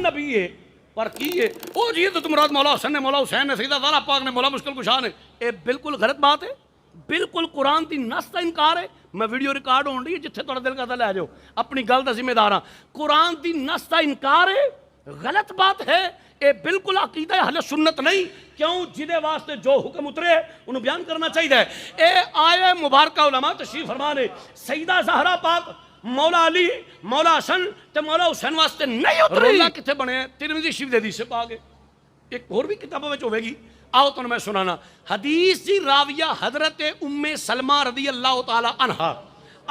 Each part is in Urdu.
نبی ہے پر کیے او جی تو مراد مولا حسن نے مولا حسین نے سیدہ زہرا پاک نے مولا مشکل کشا نے اے بالکل غلط بات ہے بالکل قرآن دی نص دا انکار ہے میں ویڈیو ریکارڈ ہون رہی ہے جتھے تھوڑا دل کرتا لے جاؤ اپنی گل دا ذمہ دار ہاں قرآن دی نص دا انکار ہے غلط بات ہے اے بالکل عقیدہ اہل سنت نہیں کیوں جدے واسطے جو حکم اترے انہوں بیان کرنا چاہیے اے آئے مبارکہ علماء تشریف فرمانے سیدہ زہرا پاک مولا علی مولا حسن تے مولا حسین واسطے نہیں اتری روزہ کتھے بنے ترمذی شریف دے حدیث سے پاگے ایک اور بھی کتابوں میں ہوے گی آؤ تو میں سنانا حدیث دی راویہ حضرت ام سلمہ رضی اللہ تعالی عنہا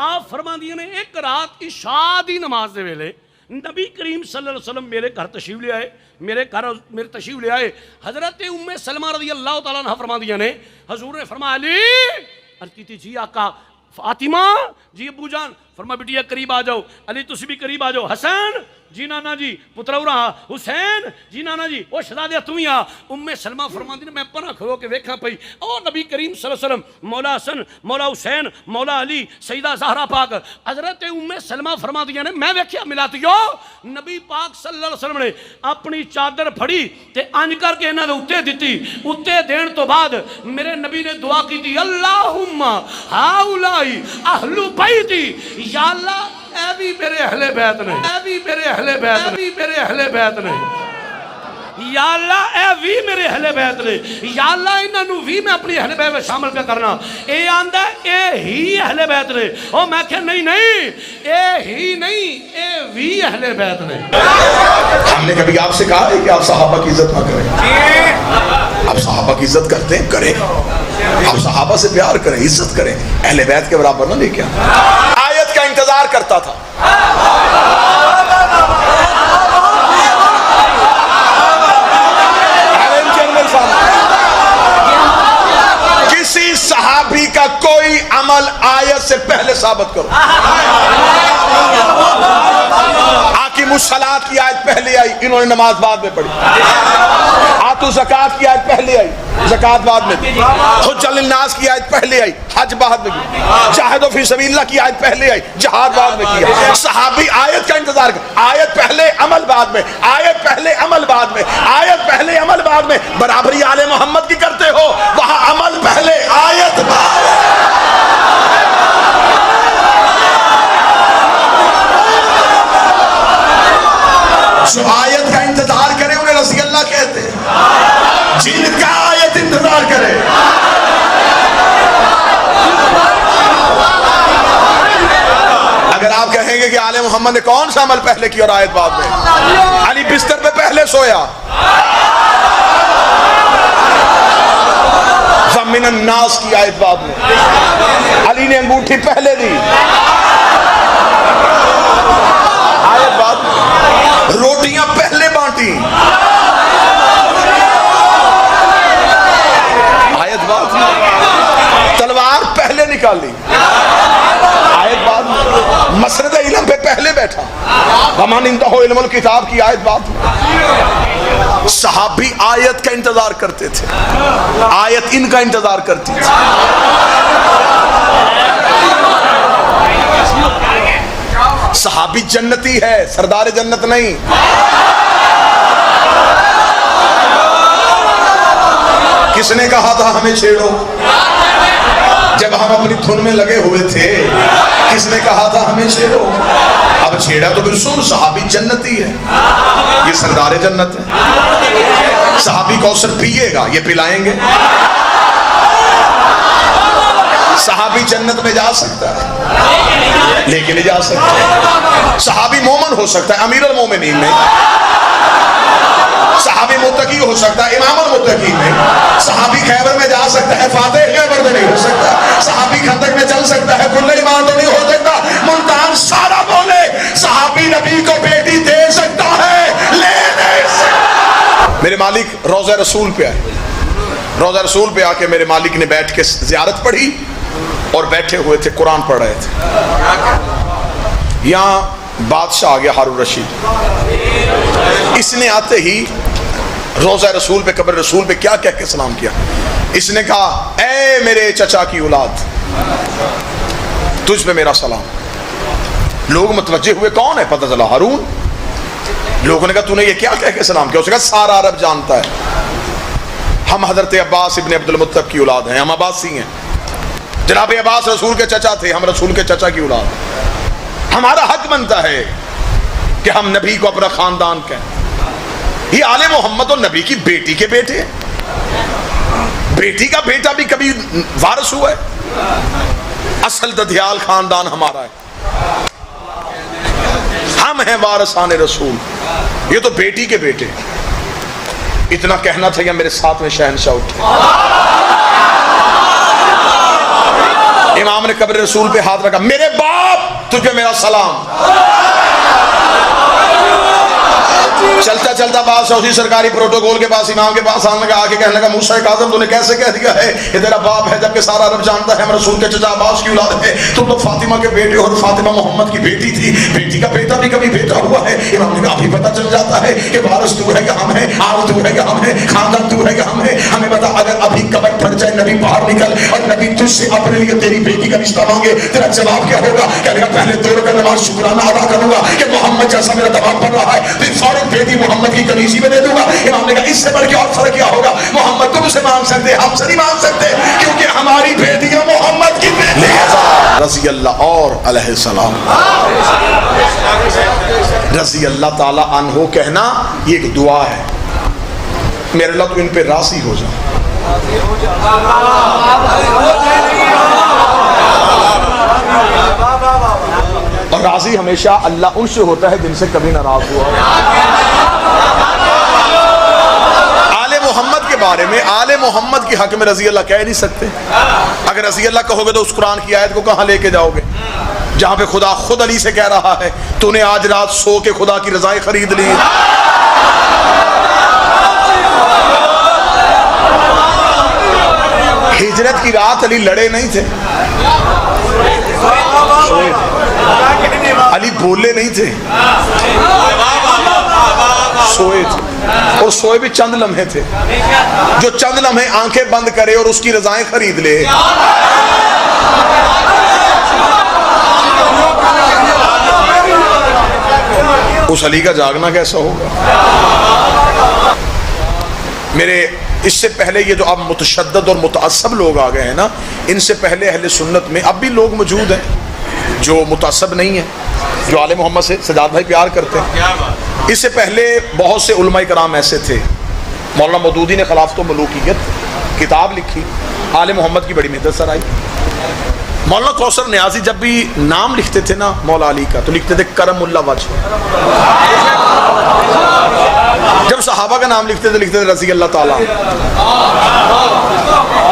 آپ فرما دیے نے ایک رات عشاء دی نماز دے ویلے نبی کریم صلی اللہ علیہ وسلم میرے گھر تشریف لے آئے میرے تشریف لے آئے حضرت ام سلمہ رضی اللہ تعالیٰ عنہ فرما دیا نے حضور نے فرمایا علی عرض کی تھی جی آقا فاطمہ جی ابو جان فرما بیٹیا قریب آ جاؤ علی تسی بھی قریب آ جاؤ حسین جی نانا جی پتر رہا حسین جی نانا جی وہ شہزادہ تم ہی آ ام سلمہ فرما دی نے میں پناہ کھلو کے ویکھا پئی او نبی کریم صلی اللہ علیہ وسلم مولا حسن مولا حسین مولا علی سیدہ زہرا پاک حضرت ام سلمہ فرما دیا نے میں ویکھیا ملاتیو نبی پاک صلی اللہ علیہ وسلم نے اپنی چادر پھڑی تے انج کر کے انہاں دے اُتے دتی اُتے دین تو بعد میرے نبی نے دعا کی تھی اللہم ہاؤلائی اہل بیتی یا اللہ اے بھی میرے اہل بیت نے اے بھی میرے اہل بیت نے اے بھی میرے اہل بیت نے یا اللہ اے بھی میرے اہل بیت نے یا اللہ انہاں نو بھی میں اپنی اہل بیت میں شامل پہ کرنا اے آندا اے ہی اہل بیت نے او میں کہ نہیں اے ہی نہیں اے بھی اہل بیت نے ہم نے کبھی آپ سے کہا ہے کہ آپ صحابہ کی عزت نہ کریں آپ صحابہ کی عزت کرتے ہیں کریں آپ صحابہ سے پیار کریں عزت کریں اہل بیت کے برابر نہ لے کے آیت کا انتظار کرتا تھا کسی صحابی کا کوئی عمل آیت سے پہلے ثابت کرو آقیم الصلاۃ کی آیت پہلے آئی انہوں نے نماز بعد میں پڑھی آتو زکوٰۃ کی آیت پہلے آئی زکوٰۃ بعد میں دی حج للناس کی آیت پہلے آئی حج بعد میں کی جاہدوا فی سبیل اللہ کی آیت پہلے آئی جہاد بعد میں کیا صحابی آیت کا انتظار کر آیت پہلے عمل بعد میں آیت پہلے عمل بعد میں آیت پہلے عمل بعد میں برابری آل محمد کی کرتے ہو وہاں عمل پہلے آیت بعد جو آیت کا انتظار کرے انہیں رضی اللہ کہتے ہیں جن کا آیت انتظار کرے اگر آپ کہیں گے کہ آل محمد نے کون سا عمل پہلے کی اور آیت بعد میں علی بستر پہ پہلے سویا وَمِنَ النَّاسِ کی آیت بعد میں علی نے انگوٹھی پہلے دی آیت بعد میں روٹیاں پہلے بانٹی آیت بعد میں تلوار پہلے نکالی آیت بعد میں مسرد علم پہ پہلے بیٹھا وَمَنْ اِنْتَهُ عِلْمُ الْكِتَابِ کی آیت بعد میں صحابی آیت کا انتظار کرتے تھے آیت ان کا انتظار کرتی تھی صحابی جنتی ہے سردار جنت نہیں کس نے کہا تھا ہمیں چھیڑو جب ہم اپنی دھن میں لگے ہوئے تھے کس نے کہا تھا ہمیں چھیڑو اب چھیڑا تو بالکل صحابی جنتی ہے یہ سردار جنت ہے صحابی کوثر پیے گا یہ پلائیں گے صحابی جنت میں جا سکتا ہے لیکن نہیں جا سکتا ہے صحابی مومن ہو سکتا ہے امیر المومنین میں صحابی متقی ہو سکتا ہے امام المتقین میں صحابی خیبر میں جا سکتا ہے فاتح خیبر میں نہیں ہو سکتا صحابی خندق میں چل سکتا ہے کل ایمان تو نہیں ہو سکتا ملتان سارا بولے صحابی نبی کو بیٹی دے سکتا ہے لے نہیں سکتا میرے مالک روضہ رسول پہ آئے روضہ رسول پہ آ کے میرے مالک نے بیٹھ کے زیارت پڑھی اور بیٹھے ہوئے تھے قرآن پڑھ رہے تھے یہاں بادشاہ آ گیا ہارون رشید اس نے آتے ہی روضہ رسول پہ قبر رسول پہ کیا کہہ کے سلام کیا اس نے کہا اے میرے چچا کی اولاد تجھ پہ میرا سلام لوگ متوجہ ہوئے کون ہے پتہ چلا ہارون لوگوں نے کہا تو نے یہ کیا کہہ کے سلام کیا؟ اس نے کہا سارا عرب جانتا ہے ہم حضرت عباس ابن عبد المطلب کی اولاد ہیں، ہم عباسی ہیں، جناب عباس رسول کے چچا تھے، ہم رسول کے چچا کی اولاد ہیں، ہمارا حق بنتا ہے کہ ہم نبی کو اپنا خاندان کہیں۔ یہ آل محمد اور نبی کی بیٹی کے بیٹے ہیں، بیٹی کا بیٹا بھی کبھی وارث ہوا ہے؟ اصل ددھیال خاندان ہمارا ہے، ہم ہیں وارثان رسول، یہ تو بیٹی کے بیٹے۔ اتنا کہنا تھا یا میرے ساتھ میں شہنشاہ اٹھے؟ امام نے قبر رسول پہ ہاتھ رکھا، میرے باپ تجھے میرا سلام۔ چلتا چلتا بات اسی سرکاری پروٹوکول کے پاس امام کے پاس آنے لگا، آگے کہنے لگا موسیٰ کاظم تو نے کیسے کہہ دیا ہے یہ تیرا باپ ہے جبکہ سارا عرب جانتا ہے ہم رسول کے چچا عباس کی اولاد ہے، تم تو فاطمہ کے بیٹے اور فاطمہ محمد کی بیٹی تھی، بیٹی کا بیٹا بھی کبھی بیٹا ہوا ہے۔ امام نے کہا ابھی پتہ چل جاتا ہے کہ وارث تو ہے کہ ہم ہیں، آل تو ہے کہ ہم ہیں، خاندان تو ہے کہ ہم ہیں، ہمیں بتا اگر ابھی قبر پھٹ جائے نبی باہر نکل اور نبی تجھ سے اپنے لیے تیری بیٹی کا رشتہ مانگے تیرا جواب کیا ہوگا؟ کہنے کا پہلے 2 رکعت نماز شکرانہ ادا کروں گا کہ محمد جیسا میرا دماغ پڑ رہا ہے، پھر فوراً بیٹی محمد کی کنیزی میں دے دوں گا۔ امام نے کہا اس سے بڑھ کے اور فرق کیا ہوگا؟ محمد تم سے مانگ سکتے، ہم سے نہیں مانگ سکتے کیونکہ ہماری بیٹیاں محمد کی بیٹیاں۔ رضی اللہ اور علیہ السلام رضی اللہ تعالی عنہ کہنا یہ ایک دعا ہے، میرے اللہ تو ان پہ راضی ہو جا۔ اور راضی ہمیشہ اللہ ان سے ہوتا ہے جن سے کبھی ناراض ہوا۔ آل محمد کے بارے میں آل محمد کے حق میں رضی اللہ کہہ نہیں سکتے، اگر رضی اللہ کہو گے تو اس قرآن کی آیت کو کہاں لے کے جاؤ گے جہاں پہ خدا خود علی سے کہہ رہا ہے تو نے آج رات سو کے خدا کی رضائیں خرید لی۔ ہجرت کی رات علی لڑے نہیں تھے، علی بولے نہیں تھے، سوئے تھے، اور سوئے بھی چند لمحے تھے، جو چند لمحے آنکھیں بند کرے اور اس کی رضائیں خرید لے۔ اس علی کا جاگنا کیسا ہوگا؟ میرے اس سے پہلے یہ جو اب متشدد اور متعصب لوگ آ گئے ہیں نا، ان سے پہلے اہل سنت میں اب بھی لوگ موجود ہیں جو متعصب نہیں ہیں، جو آل محمد سے سجاد بھائی پیار کرتے ہیں۔ اس سے پہلے بہت سے علماء کرام ایسے تھے، مولانا مودودی نے خلافت و ملوکیت کتاب لکھی، آل محمد کی بڑی محنت سر آئی۔ مولانا کوثر نیازی جب بھی نام لکھتے تھے نا مولا علی کا تو لکھتے تھے کرم اللہ وجہ، جب صحابہ کا نام لکھتے تھے رضی اللہ تعالیٰ۔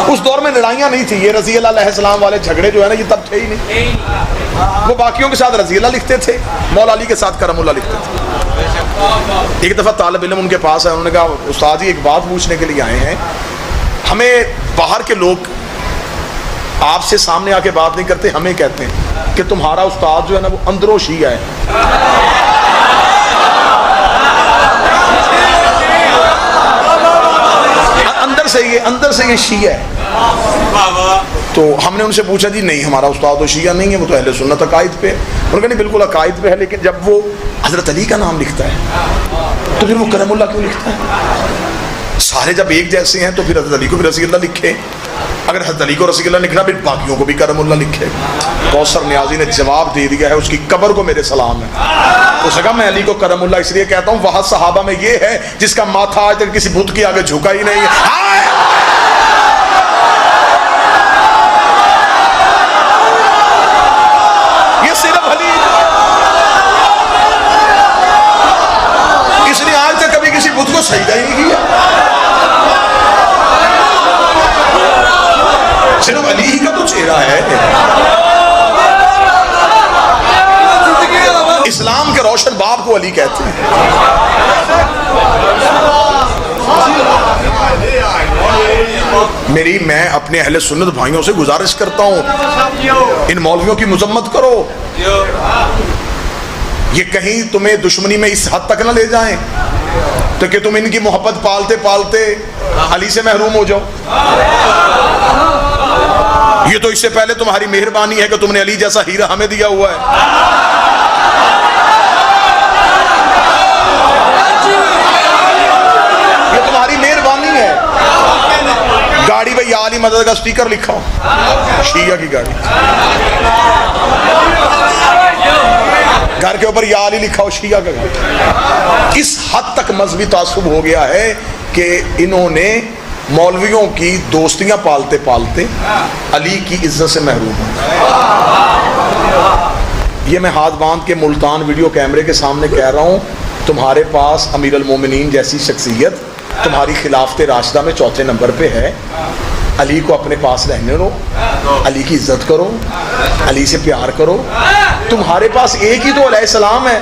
اس دور میں لڑائیاں نہیں تھی، یہ رضی اللہ علیہ السلام والے جھگڑے جو ہے نا یہ تب تھے ہی نہیں، وہ باقیوں کے ساتھ رضی اللہ لکھتے تھے، مولا علی کے ساتھ کرم اللہ لکھتے تھے۔ ایک دفعہ طالب علم ان کے پاس ہے، انہوں نے کہا استاد جی ایک بات پوچھنے کے لیے آئے ہیں، ہمیں باہر کے لوگ آپ سے سامنے آ کے بات نہیں کرتے، ہمیں کہتے ہیں کہ تمہارا استاد جو ہے نا وہ اندروں شیعہ ہے۔ اندر سے یہ شیعہ ہے۔ تو ہم نے ان سے پوچھا جی نہیں ہمارا استاد تو شیعہ نہیں ہے، وہ تو اہل سنت عقائد پہ۔ انہوں نے کہا نہیں بالکل عقائد پہ ہے، لیکن جب وہ حضرت علی کا نام لکھتا ہے تو پھر وہ کرم اللہ کیوں لکھتا ہے؟ سارے جب ایک جیسے ہیں تو پھر حضرت علی کو بھی رضی اللہ لکھے، اگر حضرت علی کو رضی اللہ لکھنا پھر باقیوں کو بھی کرم اللہ لکھے۔ کوثر نیازی نے جواب دے دیا ہے، اس کی قبر کو میرے سلام ہے۔ اس نے کہا میں علی کو کرم اللہ اس لیے کہتا ہوں وہاں صحابہ میں یہ ہے جس کا ماتھا آج تک کسی بت کے آگے جھکا ہی نہیں ہے۔ یہ صرف علی، اس نے آج تک کبھی کسی بت کو سجدہ ہی نہیں کیا، صرف علی ہی کا تو چہرہ ہے۔ اسلام کے روشن باپ کو علی کہتے ہیں۔ میں اپنے اہل سنت بھائیوں سے گزارش کرتا ہوں ان مولویوں کی مذمت کرو، یہ کہیں تمہیں دشمنی میں اس حد تک نہ لے جائیں تو کہ تم ان کی محبت پالتے پالتے علی سے محروم ہو جاؤ۔ یہ تو اس سے پہلے تمہاری مہربانی ہے کہ تم نے علی جیسا ہیرا ہمیں دیا ہوا ہے۔ علی مدد کا سٹیکر لکھا ہو شیعہ کی گاڑی، گھر کے اوپر یا علی لکھا ہو شیعہ کا گاڑی. اس حد تک مذہبی تعصب ہو گیا ہے کہ انہوں نے مولویوں کی دوستیاں پالتے پالتے علی کی عزت سے محروم ہوں. یہ میں ہاتھ باندھ کے ملتان ویڈیو کیمرے کے سامنے کہہ رہا ہوں، تمہارے پاس امیر المومنین جیسی شخصیت تمہاری خلافت راشدہ میں چوتھے نمبر پہ ہے. علی کو اپنے پاس رہنے دو، علی کی عزت کرو، علی سے پیار کرو. تمہارے پاس ایک ہی تو علیہ السلام ہے.